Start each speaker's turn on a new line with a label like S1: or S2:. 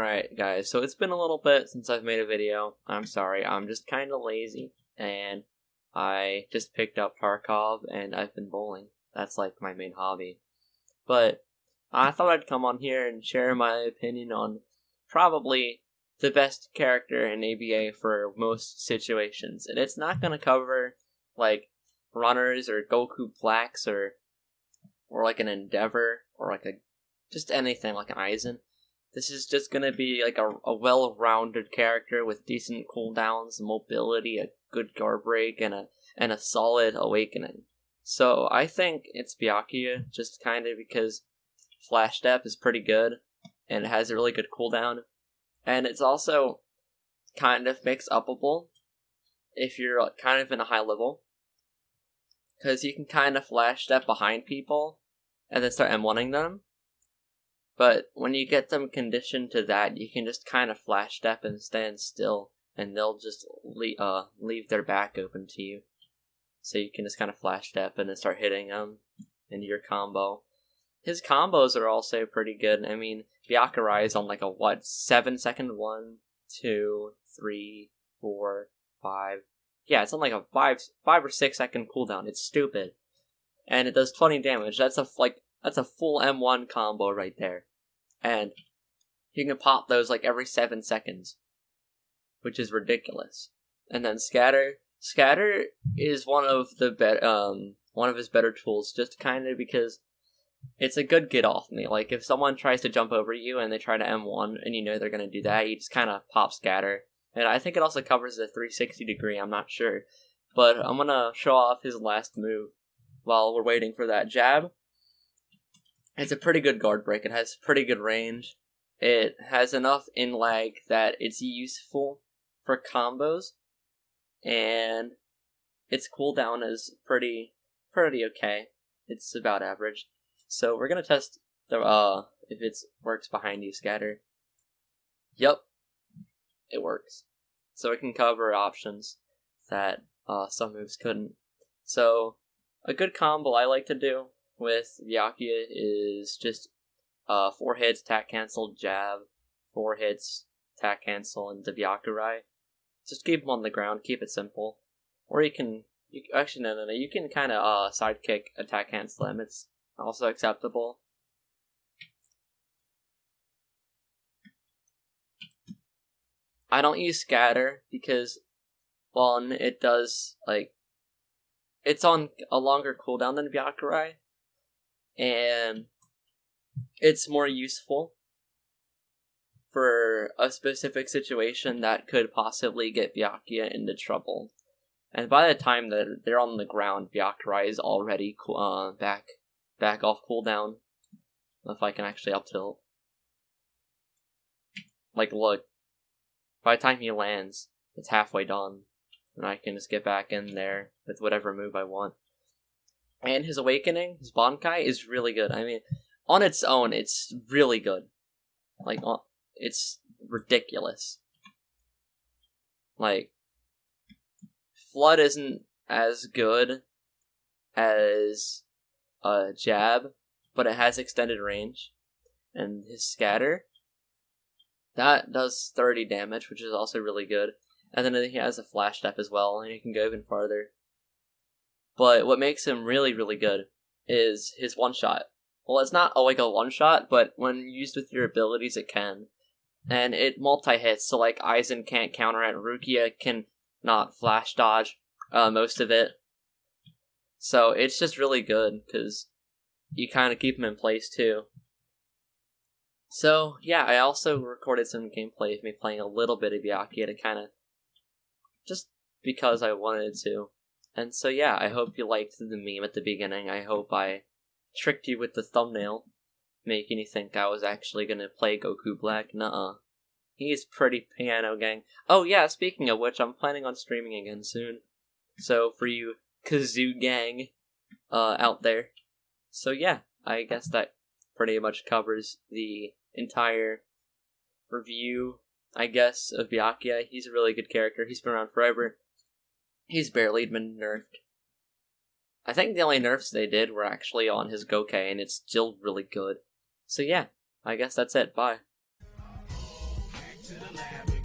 S1: Alright guys, so it's been a little bit since I've made a video. I'm sorry, I'm just kinda lazy, and I just picked up Tarkov and I've been bowling. That's like my main hobby. But I thought I'd come on here and share my opinion on probably the best character in ABA for most situations. And it's not gonna cover like runners or Goku Blacks or like an Endeavor or like just anything like an Aizen. This is just gonna be like a well-rounded character with decent cooldowns, mobility, a good guard break, and a solid awakening. So I think it's Byakuya, just kind of because Flash Step is pretty good, and it has a really good cooldown, and it's also kind of mix-upable if you're kind of in a high level, because you can kind of Flash Step behind people, and then start M1ing them. But when you get them conditioned to that, you can just kind of Flash Step and stand still, and they'll just leave their back open to you. So you can just kind of Flash Step and then start hitting them into your combo. His combos are also pretty good. I mean, Byakurai is on like a 7-second 1, 2, 3, 4, 5. Yeah, it's on like a 5 or 6 second cooldown. It's stupid, and it does 20 damage. That's a full M1 combo right there. And you can pop those like every 7 seconds, which is ridiculous. And then Scatter is one of his better tools, just kind of because it's a good get off me. Like if someone tries to jump over you and they try to M1 and you know they're gonna do that, you just kind of pop Scatter. And I think it also covers the 360 degree. I'm not sure, but I'm gonna show off his last move while we're waiting for that jab. It's a pretty good guard break. It has pretty good range. It has enough in lag that it's useful for combos, and its cooldown is pretty okay. It's about average. So we're gonna test the if it works behind you, Scatter. Yep, it works. So it can cover options that some moves couldn't. So a good combo I like to do with Byakuya is just 4 hits, attack cancel, jab, 4 hits, attack cancel, and the Byakurai. Just keep him on the ground, keep it simple. Or you can you can kind of sidekick attack cancel him. It's also acceptable. I don't use Scatter because, one, it does it's on a longer cooldown than Byakurai, and it's more useful for a specific situation that could possibly get Byakuya into trouble. And by the time that they're on the ground, Byakurai is already back off cooldown. If I can actually up tilt. Like, look. By the time he lands, it's halfway done. And I can just get back in there with whatever move I want. And his awakening, his Bankai, is really good. I mean, on its own, it's really good. Like, it's ridiculous. Like, Flood isn't as good as Jab, but it has extended range. And his Scatter, that does 30 damage, which is also really good. And then he has a Flash Step as well, and he can go even farther. But what makes him really, really good is his one-shot. Well, it's not like a one-shot, but when used with your abilities, it can. And it multi-hits, so like Aizen can't counter it, Rukia can not flash dodge most of it. So it's just really good, because you kind of keep him in place too. So, yeah, I also recorded some gameplay of me playing a little bit of Byakuya to kind of, just because I wanted to. And so, yeah, I hope you liked the meme at the beginning. I hope I tricked you with the thumbnail, making you think I was actually going to play Goku Black. Nuh-uh. He's pretty piano gang. Oh, yeah, speaking of which, I'm planning on streaming again soon. So, for you Kazoo gang out there. So, yeah, I guess that pretty much covers the entire review, I guess, of Byakuya. He's a really good character. He's been around forever. He's barely been nerfed. I think the only nerfs they did were actually on his Goukai, and it's still really good. So yeah, I guess that's it. Bye.
S2: flabby.